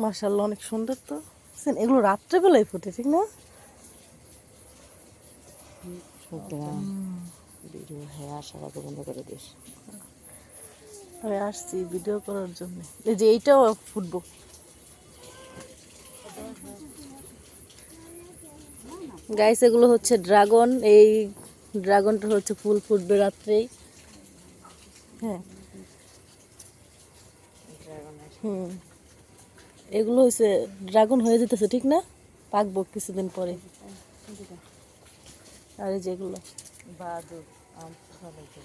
মাশাআল্লাহ অনেক সুন্দর তো। এগুলো রাত্রেবেলায় ফোটে ঠিক না? ভিডিও হ্যাঁ সারা বন্ধ করে দিস। আমি আসছি ভিডিও করার জন্য। এই যে এইটাও ফুটবো। গাইস এগুলো হচ্ছে ড্রাগন। এই ড্রাগনটা হচ্ছে ফুল ফুটবে রাত্রেই। হ্যাঁ হুম, এগুলো হচ্ছে ড্রাগন হয়ে যেতেছে ঠিক না? পাকবো কিছুদিন পরে। আর এই যেগুলো বাদুর আম ভালো তো।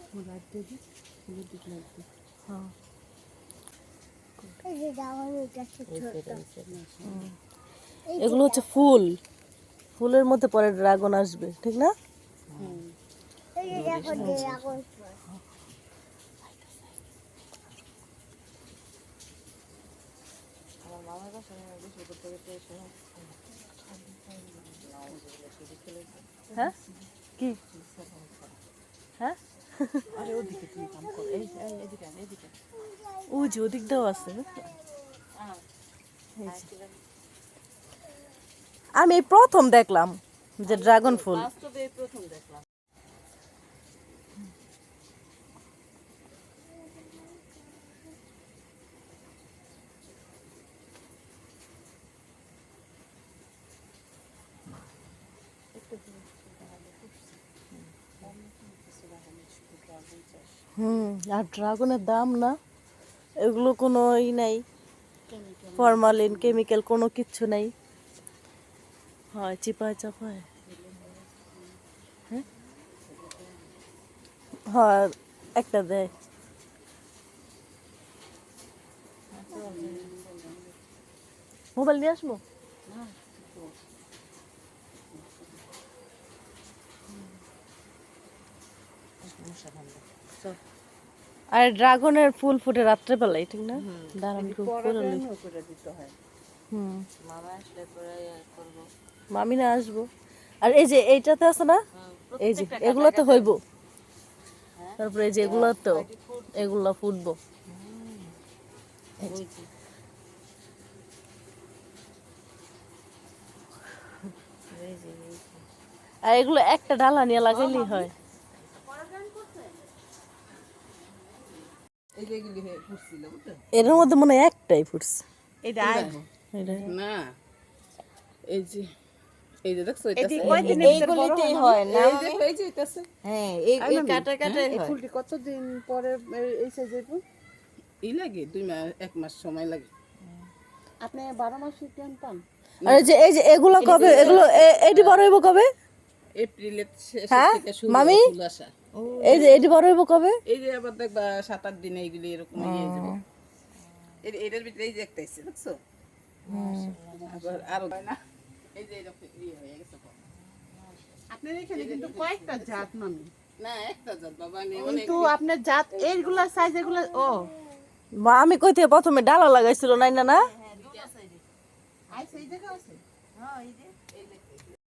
ফুলার দিদি ফুলের দিক লাগবে। হ্যাঁ এগুলো হচ্ছে ফুল, ফুলের মধ্যে পরে ড্রাগন আসবে ঠিক না? আমার মামার কাছে বেশি করতে করতে এসে হ্যাঁ কি হ্যাঁ আরে ওদিকে তুই কাম কর এই এদিকে এদিকে ও যে ওদিক দাও আছে। আমি এই প্রথম দেখলাম যে ড্রাগন ফুল। বাস্তবে প্রথম দেখলাম। আর ড্রাগনের দাম না, এগুলো কোনো ই নাই, ফরমালিন কেমিক্যাল কোনো কিচ্ছু নাই। হয় চিপায় চাপায়। হ্যাঁ হয় একটা দেয়। মোবাইল নিয়ে আসবো। আর ড্রাগনের ফুল ফুটে রাত্রেবেলায় ঠিক না? দাঁড়ান করে দিতে হয়। হুম মামা আসলে পরে করব। মামি না আসবো। আর এই যে এইটাতে আছে না, এই যে এগুলোতে হইব। তারপরে এই যে এগুলোতেও এগুলো ফুটবো। আর এগুলো একটা ডালা নিয়ে লাগাইলেই হয়। এর মধ্যে মনে হয় একটাই ফুটছে। এটা এটা না এই যে এই যে দেখছো এটা এইগুলিতেই হয় না এই যে এই যে এটা আছে। হ্যাঁ এই কাটা কাটাই এই হয়। ফুলটি কতদিন পরে এই সাইজে ই লাগে 2 মাস 1 মাস সময় লাগে। আপনি 12 মাসে টাইম পান? আর এই যে এগুলো কবে, এগুলো এটি বড় হইব কবে? এপ্রিলের শেষ হ্যাঁ থেকে শুরু মামি হয় ফুল আসা। এই যে এটি বড় হইব কবে? এই যে আবার দেখবা 7-8 দিনে এইগুলি এরকম হয়ে যাবে। এটার ভিতরে এই যে একটা আছে দেখছো? আবার আরো না এই যে এরকম হয়ে গেছে। আপনার এখানে কিন্তু কয়েকটা জাত মামি। না একটা জাত বাবা আমি অনেক তো আপনার জাত এইগুলা সাইজ এগুলা ও মা আমি কইতে প্রথমে ডালা লাগাইছিল নাই না না আই সেই দেখা আছে। হ্যাঁ এই যে